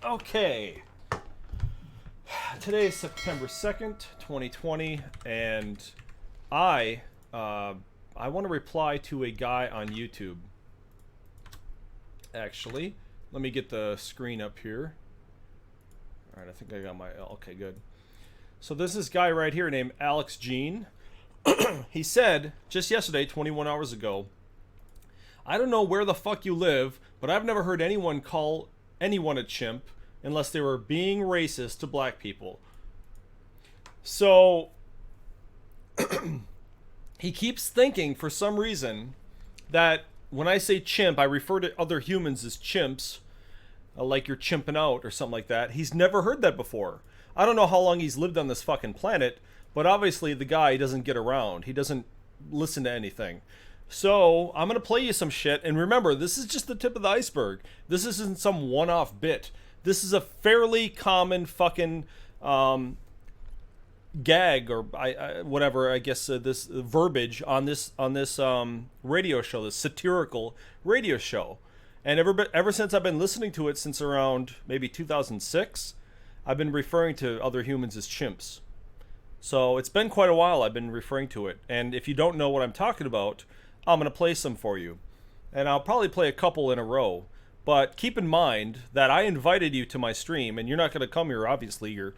Okay. Today is September 2nd, 2020, and I want to reply to a guy on YouTube. Actually, let me get the screen up here. All right, I think I got my... Okay, good. So there's this guy right here named Alex Jean. He said, just yesterday, 21 hours ago, I don't know where the fuck you live, but I've never heard anyone call anyone a chimp unless they were being racist to black people. So he keeps thinking for some reason that when I say chimp, I refer to other humans as chimps, like you're chimping out or something like that. He's never heard that before. I don't know how long he's lived on this fucking planet, but obviously the guy doesn't get around. He doesn't listen to anything. So I'm going to play you some shit. And remember, this is just the tip of the iceberg. This isn't some one-off bit. This is a fairly common fucking gag or whatever, I guess, this verbiage on this radio show, this satirical radio show. And ever since I've been listening to it since around maybe 2006, I've been referring to other humans as chimps. So it's been quite a while I've been referring to it. And if you don't know what I'm talking about, I'm going to play some for you. And I'll probably play a couple in a row. But keep in mind that I invited you to my stream, and you're not going to come here, obviously. You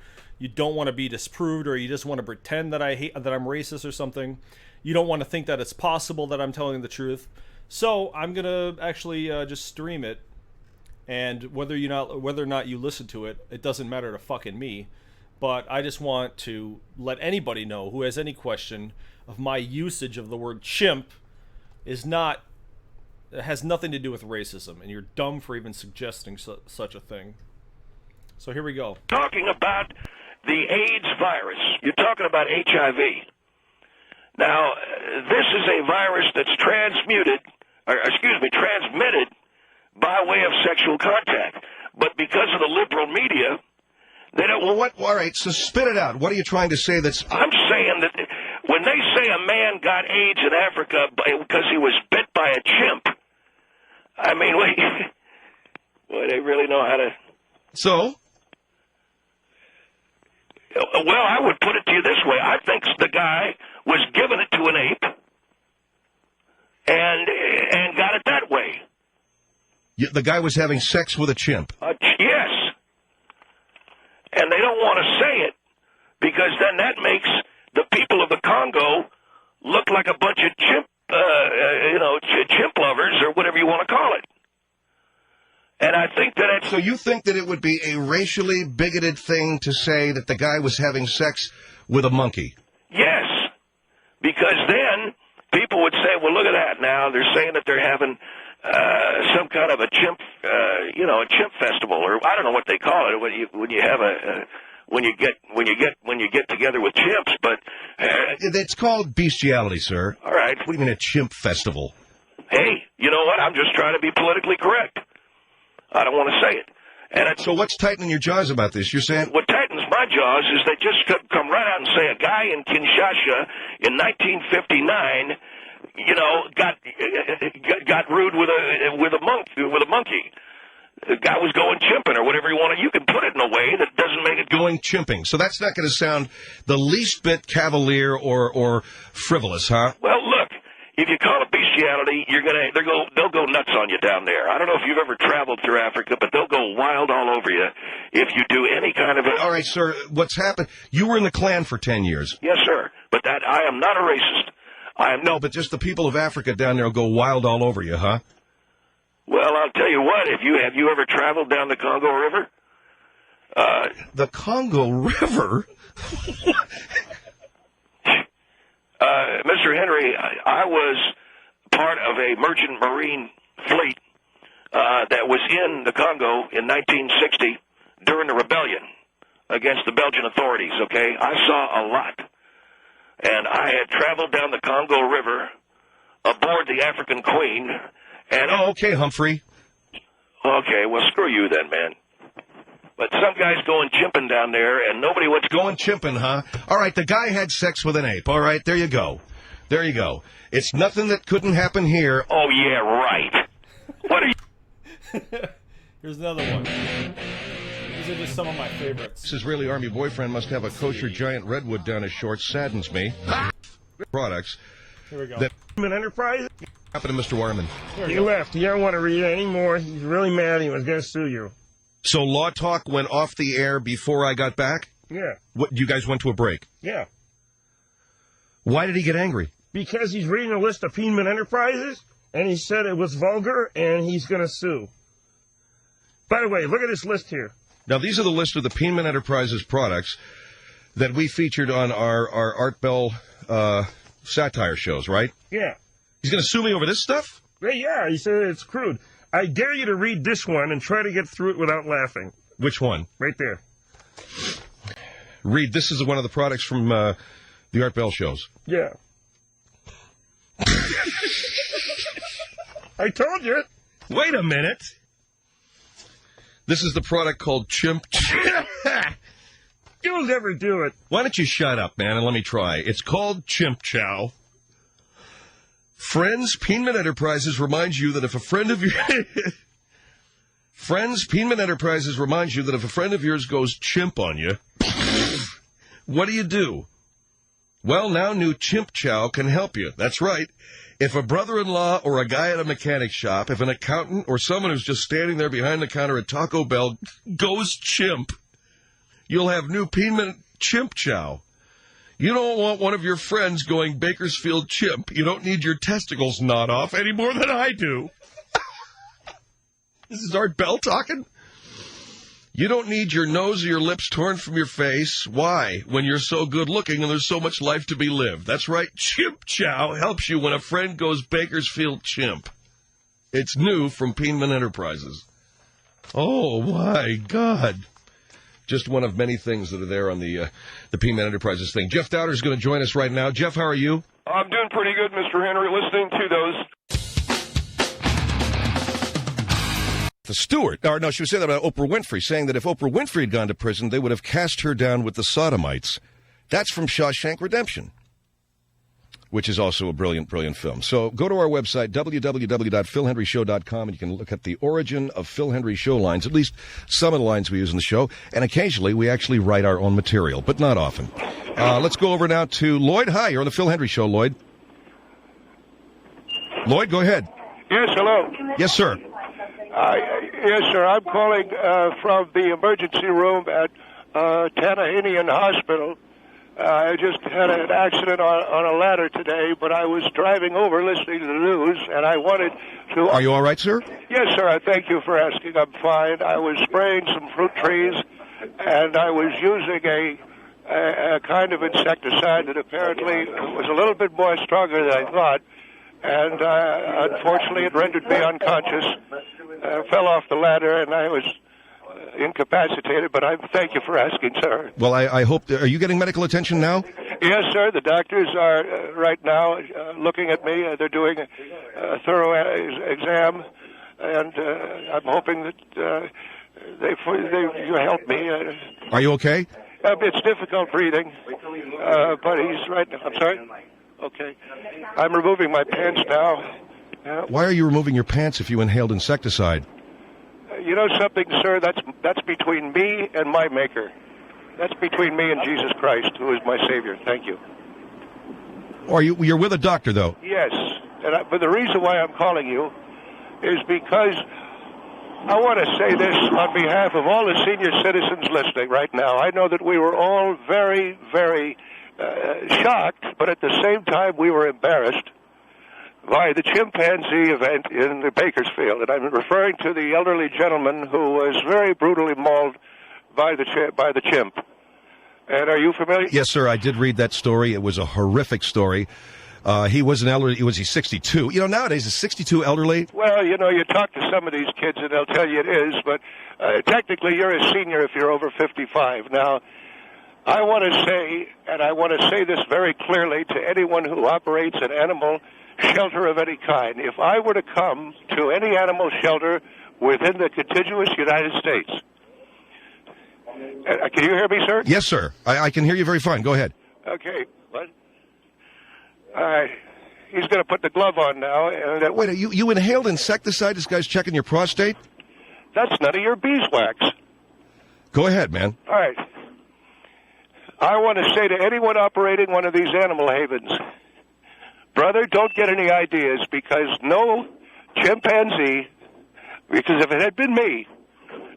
don't want to be disproved, or you just want to pretend that I'm racist or something. You don't want to think that it's possible that I'm telling the truth. So I'm going to actually just stream it. And whether or not you listen to it, it doesn't matter to fucking me. But I just want to let anybody know who has any question of my usage of the word chimp it has nothing to do with racism, and you're dumb for even suggesting such a thing. So here we go. Talking about the AIDS virus. You're talking about HIV. Now, this is a virus that's transmitted by way of sexual contact. But because of the liberal media, they don't... Well, what? All right, so spit it out. What are you trying to say that's... I'm saying that when they say a man got AIDS in Africa because he was bit by a chimp, I mean, they really know how to... So? Well, I would put it to you this way. I think the guy was giving it to an ape and got it that way. The guy was having sex with a chimp? Yes. And they don't want to say it because then that makes the people of the Congo look like a bunch of chimp lovers or whatever you want to call it. And I think that So you think that it would be a racially bigoted thing to say that the guy was having sex with a monkey? Yes. Because then people would say, well, look at that now. They're saying that they're having some kind of a chimp, a chimp festival, or I don't know what they call it when you have when you get together with chimps, but it's called bestiality, sir. All right. What do you mean a chimp festival? Hey, you know what? I'm just trying to be politically correct. I don't want to say it. And so what's tightening your jaws about this? You're saying what tightens my jaws is they just come right out and say a guy in Kinshasa in 1959, got rude with a monkey. The guy was going chimping or whatever you want to. You can put it in a way that doesn't make it going chimping. So that's not going to sound the least bit cavalier or frivolous, huh? Well, look, if you call it bestiality, they'll go nuts on you down there. I don't know if you've ever traveled through Africa, but they'll go wild all over you if you do any kind of All right, sir. What's happened? You were in the Klan for 10 years. Yes, sir. But I am not a racist. No, but just the people of Africa down there will go wild all over you, huh? Well, I'll tell you what. Have you ever traveled down the Congo River? The Congo River? Mr. Henry, I was part of a merchant marine fleet that was in the Congo in 1960 during the rebellion against the Belgian authorities, okay? I saw a lot. And I had traveled down the Congo River aboard the African Queen. And okay, Humphrey. Okay, well, screw you then, man. But some guy's going chimping down there, and nobody wants to... Going chimping, huh? All right, the guy had sex with an ape. All right, there you go. There you go. It's nothing that couldn't happen here. Oh, yeah, right. What are you... Here's another one. These are just some of my favorites. This Israeli Army boyfriend must have a kosher giant redwood down his shorts. Saddens me. Products. Here we go. That Enterprise? happened to Mr. Warman. He left. He don't want to read it anymore. He's really mad. He was going to sue you. So Law Talk went off the air before I got back? Yeah. What? You guys went to a break? Yeah. Why did he get angry? Because he's reading a list of Penman Enterprises, and he said it was vulgar, and he's going to sue. By the way, look at this list here. Now, these are the list of the Penman Enterprises products that we featured on our Art Bell satire shows, right? Yeah. He's going to sue me over this stuff? Yeah, he said it's crude. I dare you to read this one and try to get through it without laughing. Which one? Right there. Read, this is one of the products from the Art Bell shows. Yeah. I told you. Wait a minute. This is the product called Chimp. You'll never do it. Why don't you shut up, man, and let me try. It's called Chimp Chow. Friends, Penman Enterprises reminds you that if a friend of yours... Friends, Penman Enterprises reminds you that if a friend of yours goes chimp on you, what do? Well, now new Chimp Chow can help you. That's right. If a brother-in-law or a guy at a mechanic shop, if an accountant or someone who's just standing there behind the counter at Taco Bell goes chimp, you'll have new Penman Chimp Chow. You don't want one of your friends going Bakersfield chimp. You don't need your testicles gnawed off any more than I do. This is Art Bell talking? You don't need your nose or your lips torn from your face. Why? When you're so good looking and there's so much life to be lived. That's right. Chimp Chow helps you when a friend goes Bakersfield chimp. It's new from Penman Enterprises. Oh, my God. Just one of many things that are there on the Penman Enterprises thing. Jeff Dowder is going to join us right now. Jeff, how are you? I'm doing pretty good, Mr. Henry, listening to those. The Stewart. Or no, she was saying that about Oprah Winfrey, saying that if Oprah Winfrey had gone to prison, they would have cast her down with the sodomites. That's from Shawshank Redemption, which is also a brilliant, brilliant film. So go to our website, www.philhendrieshow.com, and you can look at the origin of Phil Hendrie Show lines, at least some of the lines we use in the show. And occasionally, we actually write our own material, but not often. Let's go over now to Lloyd. Hi, you're on the Phil Hendrie Show, Lloyd. Lloyd, go ahead. Yes, hello. Yes, sir. Yes, sir. I'm calling from the emergency room at Tanahinian Hospital. I just had an accident on a ladder today, but I was driving over listening to the news, and I wanted to... Are you all right, sir? Yes, sir. I thank you for asking. I'm fine. I was spraying some fruit trees, and I was using a kind of insecticide that apparently was a little bit more stronger than I thought, and unfortunately it rendered me unconscious. I fell off the ladder, and I was incapacitated, but I thank you for asking, sir. Well, I hope... Are you getting medical attention now? Yes, sir. The doctors are right now looking at me. They're doing a thorough exam, and I'm hoping that you help me. Are you okay? It's difficult breathing, but he's right now. I'm sorry? Okay. I'm removing my pants now. Why are you removing your pants if you inhaled insecticide? You know something, sir? That's between me and my Maker. That's between me and Jesus Christ, who is my Savior. Thank you. You're with a doctor, though? Yes. But the reason why I'm calling you is because I want to say this on behalf of all the senior citizens listening right now. I know that we were all very, very shocked, but at the same time we were embarrassed by the chimpanzee event in the Bakersfield. And I'm referring to the elderly gentleman who was very brutally mauled by the chimp. And are you familiar? Yes, sir. I did read that story. It was a horrific story. He was an elderly. Was he 62? You know, nowadays is 62 elderly? Well, you know, you talk to some of these kids and they'll tell you it is, but technically you're a senior if you're over 55. Now, I want to say, and I want to say this very clearly to anyone who operates an animal shelter of any kind. If I were to come to any animal shelter within the contiguous United States, can you hear me, sir? Yes, sir. I can hear you very fine. Go ahead. Okay. What? All right. He's going to put the glove on now. And Wait, you inhaled insecticide? This guy's checking your prostate? That's none of your beeswax. Go ahead, man. All right. I want to say to anyone operating one of these animal havens, brother, don't get any ideas, because no chimpanzee, because if it had been me,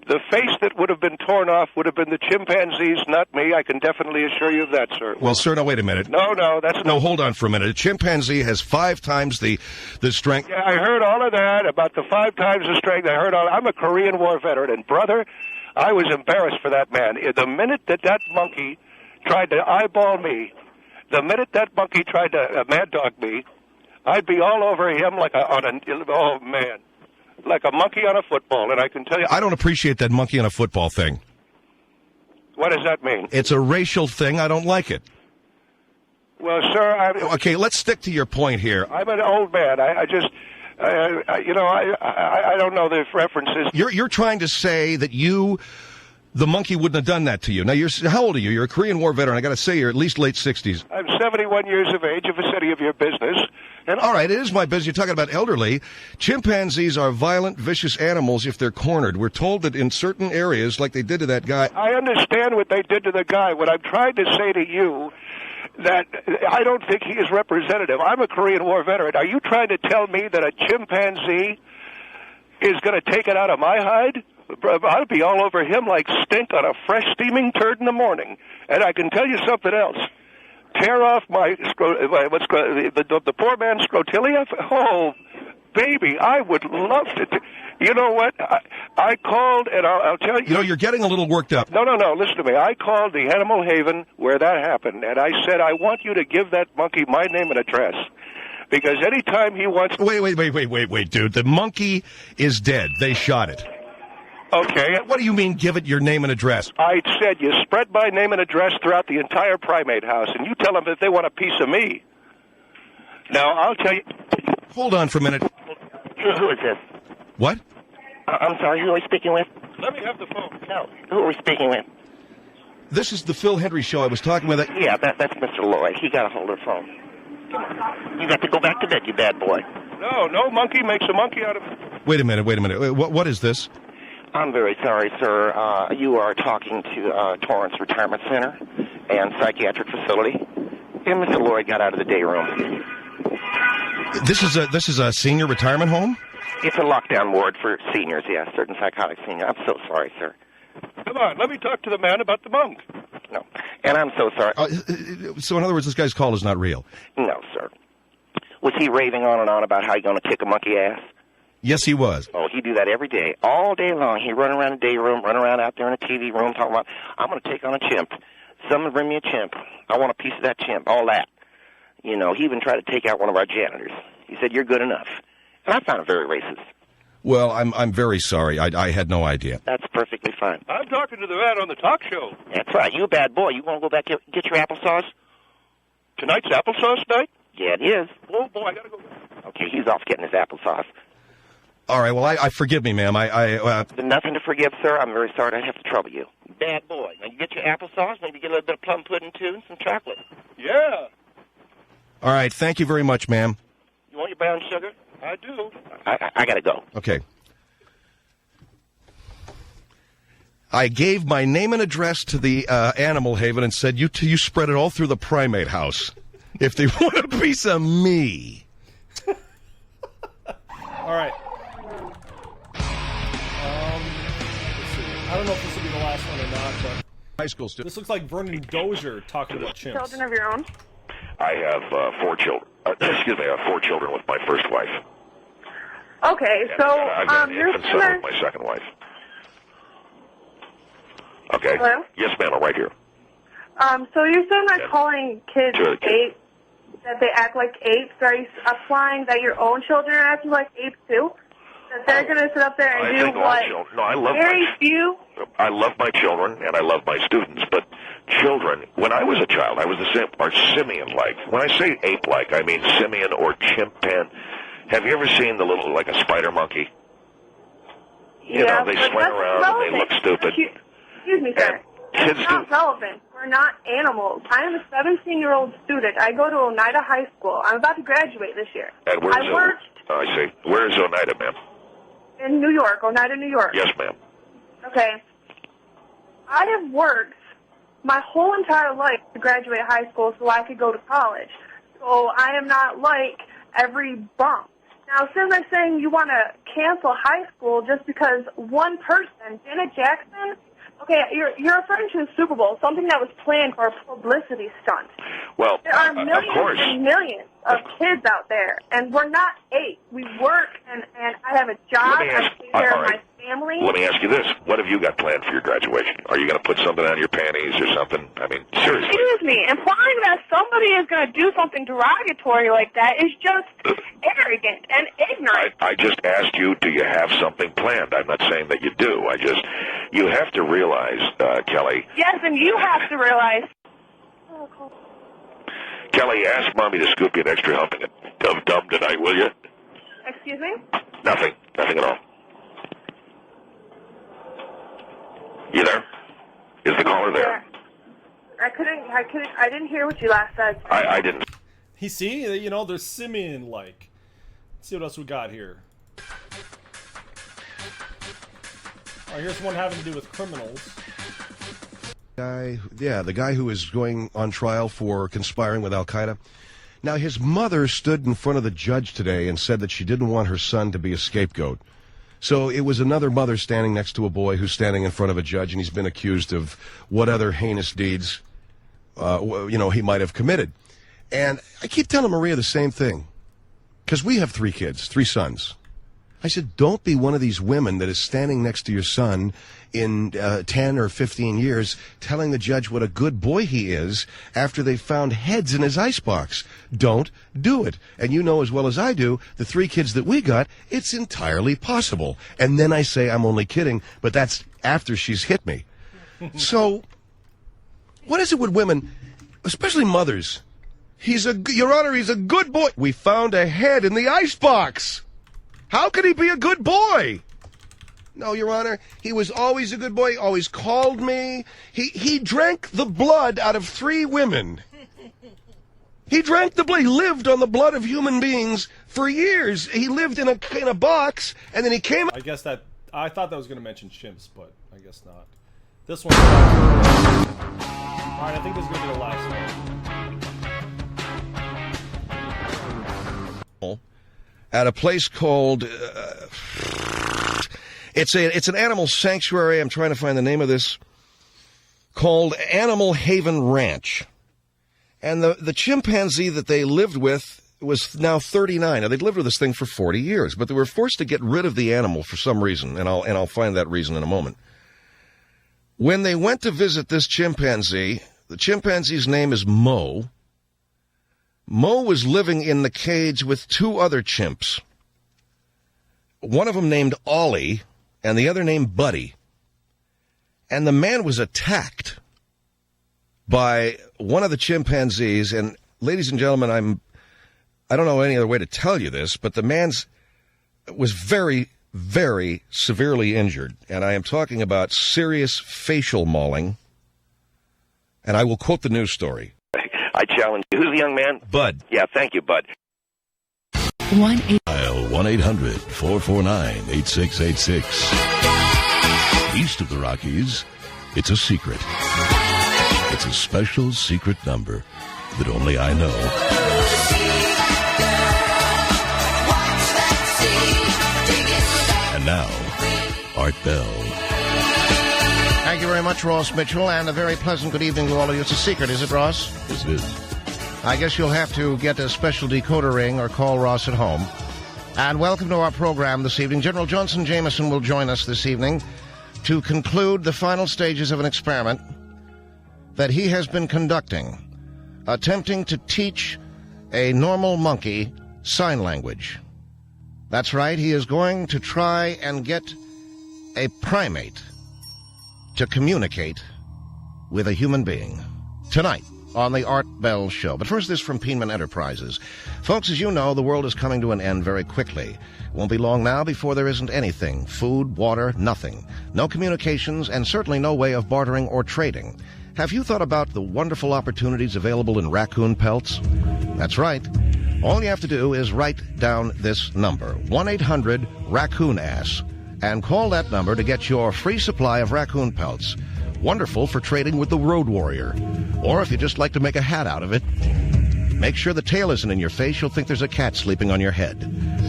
the face that would have been torn off would have been the chimpanzees, not me. I can definitely assure you of that, sir. Well, sir, now wait a minute. No, that's No, hold on for a minute. A chimpanzee has 5 times the strength. Yeah, I heard all of that about the 5 times the strength. I heard all. I'm a Korean War veteran, and brother, I was embarrassed for that man. The minute that monkey tried to eyeball me, the minute that monkey tried to mad dog me, I'd be all over him like oh man, like a monkey on a football. And I can tell you, I don't appreciate that monkey on a football thing. What does that mean? It's a racial thing. I don't like it. Well, sir, Okay, let's stick to your point here. I'm an old man. I don't know the references. You're trying to say that the monkey wouldn't have done that to you. Now, how old are you? You're a Korean War veteran. I got to say, you're at least late 60s. I'm 71 years of age, if it's any of your business. And all right, it is my business. You're talking about elderly. Chimpanzees are violent, vicious animals if they're cornered. We're told that in certain areas, like they did to that guy. I understand what they did to the guy. What I'm trying to say to you, that I don't think he is representative. I'm a Korean War veteran. Are you trying to tell me that a chimpanzee is going to take it out of my hide? I'd be all over him like stink on a fresh steaming turd in the morning. And I can tell you something else. Tear off the poor man's scrotilia? Oh, baby, I would love to. You know what? I called, and I'll tell you. You know, you're getting a little worked up. No. Listen to me. I called the animal haven where that happened, and I said, I want you to give that monkey my name and address. Because anytime he wants... Wait, dude. The monkey is dead. They shot it. Okay. What do you mean, give it your name and address? I said you spread my name and address throughout the entire primate house, and you tell them if they want a piece of me. Now, I'll tell you... Hold on for a minute. Who is this? What? I'm sorry, who are we speaking with? Let me have the phone. No, who are we speaking with? This is the Phil Hendrie Show. I was talking with... Yeah, that's Mr. Lloyd. He got a hold of the phone. You got to go back to bed, you bad boy. No monkey makes a monkey out of... Wait a minute. What is this? I'm very sorry, sir. You are talking to Torrance Retirement Center and Psychiatric Facility. And Mr. Lloyd got out of the day room. This is a senior retirement home? It's a lockdown ward for seniors, yes, certain psychotic seniors. I'm so sorry, sir. Come on, let me talk to the man about the monk. No, and I'm so sorry. So, in other words, this guy's call is not real? No, sir. Was he raving on and on about how you're going to kick a monkey ass? Yes, he was. Oh, he do that every day, all day long. He run around the day room, run around out there in the TV room, talking about, I'm going to take on a chimp. Someone bring me a chimp. I want a piece of that chimp, all that. You know, he even tried to take out one of our janitors. He said, you're good enough. And I found it very racist. Well, I'm very sorry. I had no idea. That's perfectly fine. I'm talking to the man on the talk show. That's right. You a bad boy. You want to go back get your applesauce? Tonight's applesauce night? Yeah, it is. Oh, boy, I got to go. Okay, he's off getting his applesauce. All right, well, I forgive me, ma'am. Nothing to forgive, sir. I'm very sorry to have to trouble you. Bad boy. Now, you get your applesauce, maybe get a little bit of plum pudding, too, and some chocolate. Yeah. All right, thank you very much, ma'am. You want your brown sugar? I do. I got to go. Okay. I gave my name and address to the animal haven and said, you spread it all through the primate house. If they want a piece of me. All right. I don't know if this will be the last one or not, but High school student. this looks like Vernon Dozier talking about chimps. Children of your own? I have 4 children. Excuse me, I have 4 children with my first wife. Okay, so I've got an you're infant son gonna... with my second wife. Okay. Hello? Yes, ma'am. I'm right here. So you're still not Yeah. calling kids Sure, apes, that they act like apes? Are you applying that your own children are acting like apes too? That they're going to sit up there I and do think all what children. No, I love very my. few... I love my children and I love my students, but children. When I was a child, I was the same, or simian-like. When I say ape-like, I mean simian or chimpan. Have you ever seen the little, like a spider monkey? You know, they but swing that's around and they look stupid. Excuse me, sir. And kids It's not relevant. We're not animals. I am a 17-year-old student. I go to Oneida High School. I'm about to graduate this year. And where's I worked I see. Where is Oneida, ma'am? in New York, Oneida, New York. Yes, ma'am. Okay. I have worked my whole entire life to graduate high school so I could go to college. So I am not like every bum. Now, since they're saying you want to cancel high school just because one person, Janet Jackson, okay, you're referring to the Super Bowl, something that was planned for a publicity stunt. Well, there are of millions course. and millions of kids out there, and we're not 8. We work, and I have a job. I take care of my family. Let me ask you this. What have you got planned for your graduation? Are you going to put something on your panties or something? I mean, seriously. Excuse me. Implying that somebody is going to do something derogatory like that is just arrogant and ignorant. I just asked you, do you have something planned? I'm not saying that you do. You have to realize, Kelly. Yes, and you have to realize. Kelly, ask Mommy to scoop you an extra helping of Dum tonight, will you? Excuse me? Nothing at all. You there? Is the caller there? I didn't hear what you last said. I didn't. You see, they're simian-like. Let's see what else we got here. All right, here's one having to do with criminals. The guy who is going on trial for conspiring with Al-Qaeda. Now, his mother stood in front of the judge today and said that she didn't want her son to be a scapegoat. So it was another mother standing next to a boy who's standing in front of a judge, and he's been accused of what other heinous deeds, he might have committed. And I keep telling Maria the same thing, because we have 3 kids, 3 sons. I said, don't be one of these women that is standing next to your son in 10 or 15 years telling the judge what a good boy he is after they found heads in his icebox. Don't do it. And you know as well as I do, the 3 kids that we got, it's entirely possible. And then I say, I'm only kidding, but that's after she's hit me. So, what is it with women, especially mothers? Your Honor, he's a good boy. We found a head in the icebox. How could he be a good boy? No, Your Honor, he was always a good boy, always called me. He drank the blood out of 3 women. He drank the blood. He lived on the blood of human beings for years. He lived in a box, and then he came... I thought that was going to mention chimps, but I guess not. This one... All right, I think this is going to be the last one. At a place called... It's an animal sanctuary. I'm trying to find the name of this. Called Animal Haven Ranch. And the chimpanzee that they lived with was now 39. Now, they'd lived with this thing for 40 years, but they were forced to get rid of the animal for some reason, and I'll find that reason in a moment. When they went to visit this chimpanzee, the chimpanzee's name is Mo. Mo was living in the cage with 2 other chimps. One of them named Ollie, and the other named Buddy. And the man was attacked by one of the chimpanzees, and ladies and gentlemen, I don't know any other way to tell you this, but the man was very, very severely injured, and I am talking about serious facial mauling, and I will quote the news story. I challenge you. Who's the young man? Bud. Yeah, thank you, Bud. 1-800-449-8686. East of the Rockies, it's a secret. It's a special secret number that only I know. And now, Art Bell. Thank you very much, Ross Mitchell, and a very pleasant good evening to all of you. It's a secret, is it, Ross? Yes, it is. I guess you'll have to get a special decoder ring or call Ross at home. And welcome to our program this evening. General Johnson Jameson will join us this evening to conclude the final stages of an experiment that he has been conducting, attempting to teach a normal monkey sign language. That's right, he is going to try and get a primate to communicate with a human being tonight on the Art Bell Show. But first, this from Peenman Enterprises. Folks, as you know, the world is coming to an end very quickly. It won't be long now before there isn't anything. Food, water, nothing. No communications, and certainly no way of bartering or trading. Have you thought about the wonderful opportunities available in raccoon pelts? That's right. All you have to do is write down this number, 1-800-RACCOON-ASS, and call that number to get your free supply of raccoon pelts. Wonderful for trading with the Road Warrior. Or if you just like to make a hat out of it, make sure the tail isn't in your face. You'll think there's a cat sleeping on your head.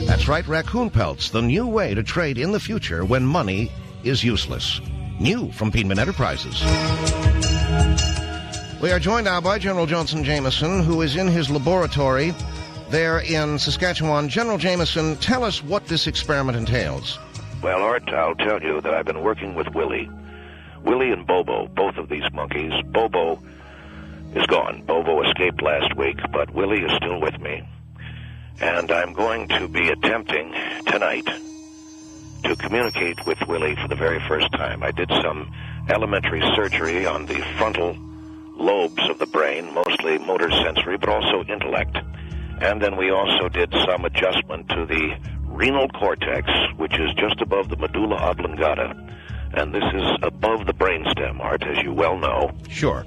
That's right, raccoon pelts, the new way to trade in the future when money is useless. New from Piedmont Enterprises. We are joined now by General Johnson Jameson, who is in his laboratory there in Saskatchewan. General Jameson, tell us what this experiment entails. Well, Art, I'll tell you that I've been working with Willie. Willie and Bobo, both of these monkeys. Bobo is gone. Bobo escaped last week, but Willie is still with me. And I'm going to be attempting tonight to communicate with Willie for the very first time. I did some elementary surgery on the frontal lobes of the brain, mostly motor sensory, but also intellect. And then we also did some adjustment to the renal cortex, which is just above the medulla oblongata. And this is above the brainstem, Art, as you well know. Sure.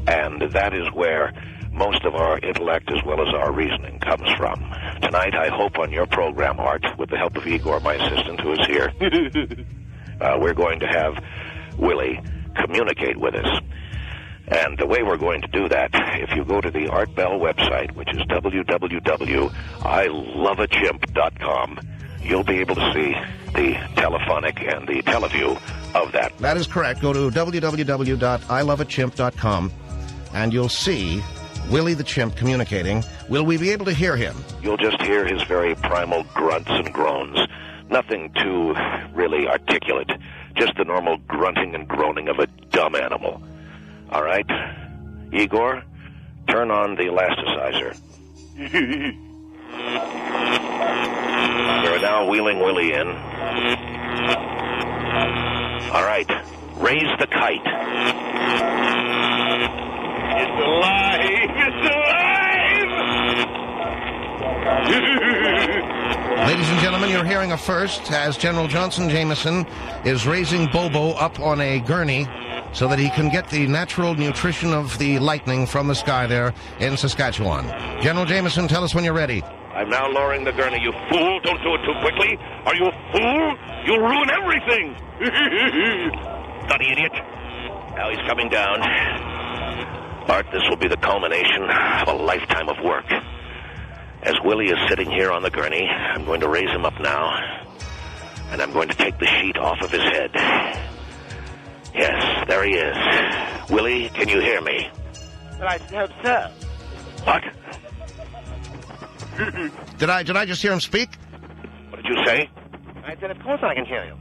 And that is where most of our intellect as well as our reasoning comes from. Tonight, I hope on your program, Art, with the help of Igor, my assistant, who is here, we're going to have Willie communicate with us. And the way we're going to do that, if you go to the Art Bell website, which is www.iloveachimp.com, you'll be able to see the telephonic and the teleview of that. That is correct. Go to www.iloveachimp.com, and you'll see Willie the Chimp communicating. Will we be able to hear him? You'll just hear his very primal grunts and groans. Nothing too really articulate. Just the normal grunting and groaning of a dumb animal. All right? Igor, turn on the elasticizer. We're now wheeling Willie in. All right. Raise the kite. It's alive! It's alive! Ladies and gentlemen, you're hearing a first as General Johnson Jameson is raising Bobo up on a gurney so that he can get the natural nutrition of the lightning from the sky there in Saskatchewan. General Jameson, tell us when you're ready. I'm now lowering the gurney. You fool! Don't do it too quickly. Are you a fool? You'll ruin everything! Bloody idiot. Now he's coming down. Art, this will be the culmination of a lifetime of work. As Willie is sitting here on the gurney, I'm going to raise him up now, and I'm going to take the sheet off of his head. Yes, there he is. Willie, can you hear me? Well, I hope so. What? Did I just hear him speak? What did you say? I said, of course I can hear you.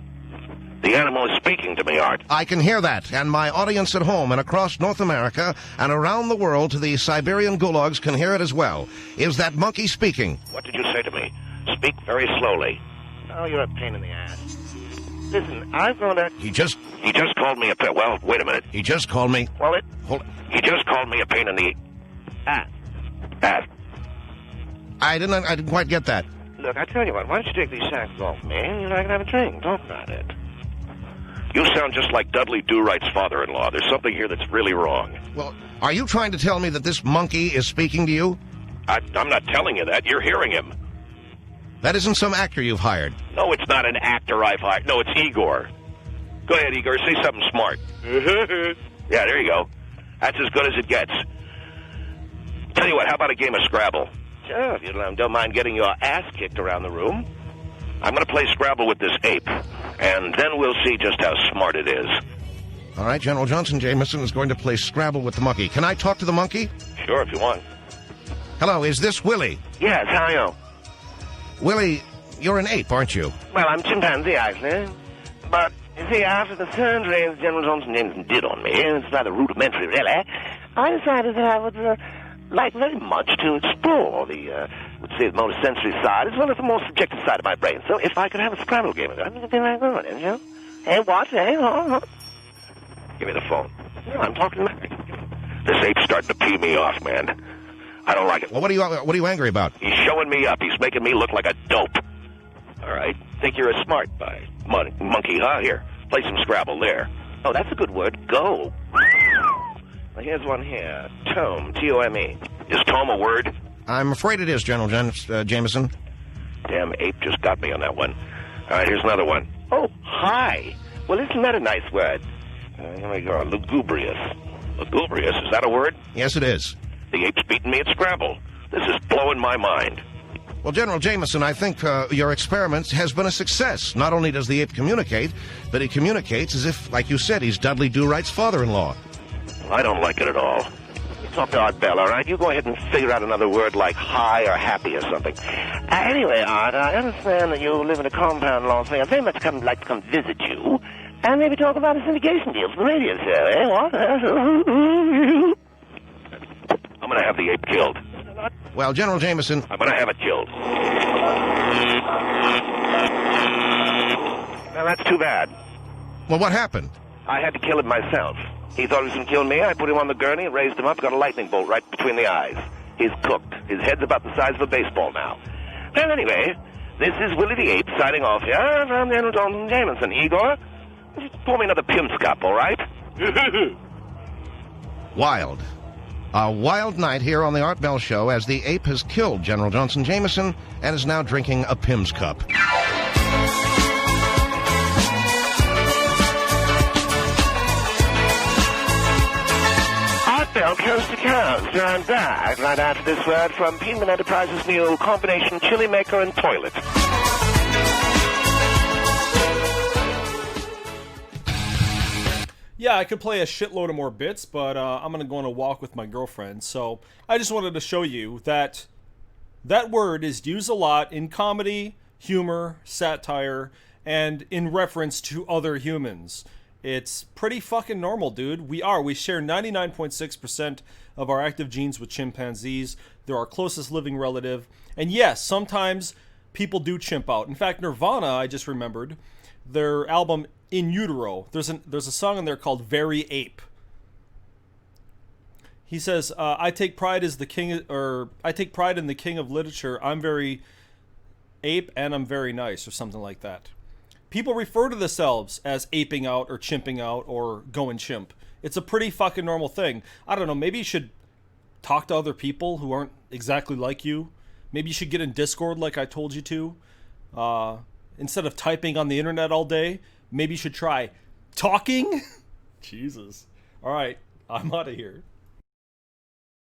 The animal is speaking to me, Art. I can hear that, and my audience at home and across North America and around the world to the Siberian gulags can hear it as well. Is that monkey speaking? What did you say to me? Speak very slowly. Oh, you're a pain in the ass. Listen, I've gone to... He just called me a pain... Well, wait a minute. He just called me... Well, it... Hold... He just called me a pain in the... ass. Ass. I didn't quite get that. Look, I tell you what, why don't you take these shackles off me and I can have a drink? Talk about it. You sound just like Dudley Do-Right's father-in-law. There's something here that's really wrong. Well, are you trying to tell me that this monkey is speaking to you? I'm not telling you that. You're hearing him. That isn't some actor you've hired. No, it's not an actor I've hired. No, it's Igor. Go ahead, Igor. Say something smart. Yeah, there you go. That's as good as it gets. Tell you what, how about a game of Scrabble? Sure, if you don't mind getting your ass kicked around the room. I'm going to play Scrabble with this ape, and then we'll see just how smart it is. All right, General Johnson Jameson is going to play Scrabble with the monkey. Can I talk to the monkey? Sure, if you want. Hello, is this Willie? Yes, how are you? Willie, you're an ape, aren't you? Well, I'm chimpanzee, actually. But, you see, after the surgery that General Johnson Jameson did on me, it's rather rudimentary, really, I decided that I would like very much to explore the, let's say, the motor sensory side, as well as the more subjective side of my brain. So if I could have a Scrabble game with it, I think it'd be very good, you know? Hey, what? Hey, Give me the phone. No, I'm talking to Mary. This ape's starting to pee me off, man. I don't like it. Well, what are you angry about? He's showing me up. He's making me look like a dope. All right? Think you're a smart monkey, huh? Here, play some Scrabble there. Oh, that's a good word. Go. Well, here's one here. Tome, T-O-M-E. Is tome a word? I'm afraid it is, General Jameson. Damn ape just got me on that one. All right, here's another one. Oh, hi. Well, isn't that a nice word? Here we go. Lugubrious. Lugubrious, is that a word? Yes, it is. The ape's beating me at Scrabble. This is blowing my mind. Well, General Jameson, I think your experiment has been a success. Not only does the ape communicate, but he communicates as if, like you said, he's Dudley Do-Right's father-in-law. I don't like it at all. You talk to Art Bell, all right? You go ahead and figure out another word like high or happy or something. Anyway, Art, I understand that you live in a compound in Las Vegas. I'd very much like to come visit you and maybe talk about a syndication deal for the radio show, eh? What? I'm going to have the ape killed. Well, General Jameson... I'm going to have it killed. Now, that's too bad. Well, what happened? I had to kill him myself. He thought he was going to kill me. I put him on the gurney, raised him up, got a lightning bolt right between the eyes. He's cooked. His head's about the size of a baseball now. Well, anyway, this is Willie the Ape signing off here. I'm General Johnson Jameson. Igor, pour me another Pimm's cup, all right? Wild. A wild night here on the Art Bell Show as the ape has killed General Johnson Jameson and is now drinking a Pimm's cup. Art Bell Coast to Coast. I'm back right after this word from Penman Enterprises' new combination chili maker and toilet. Yeah, I could play a shitload of more bits, but I'm going to go on a walk with my girlfriend. So I just wanted to show you that that word is used a lot in comedy, humor, satire, and in reference to other humans. It's pretty fucking normal, dude. We share 99.6% of our active genes with chimpanzees. They're our closest living relative. And yes, sometimes people do chimp out. In fact, Nirvana, I just remembered, their album In Utero, there's a song in there called Very Ape. He says, I take pride in the king of literature. I'm very ape and I'm very nice, or something like that. People refer to themselves as aping out or chimping out or going chimp. It's a pretty fucking normal thing. I don't know, maybe you should talk to other people who aren't exactly like you. Maybe you should get in Discord like I told you to. Instead of typing on the internet all day, maybe you should try talking. Jesus. All right, I'm out of here.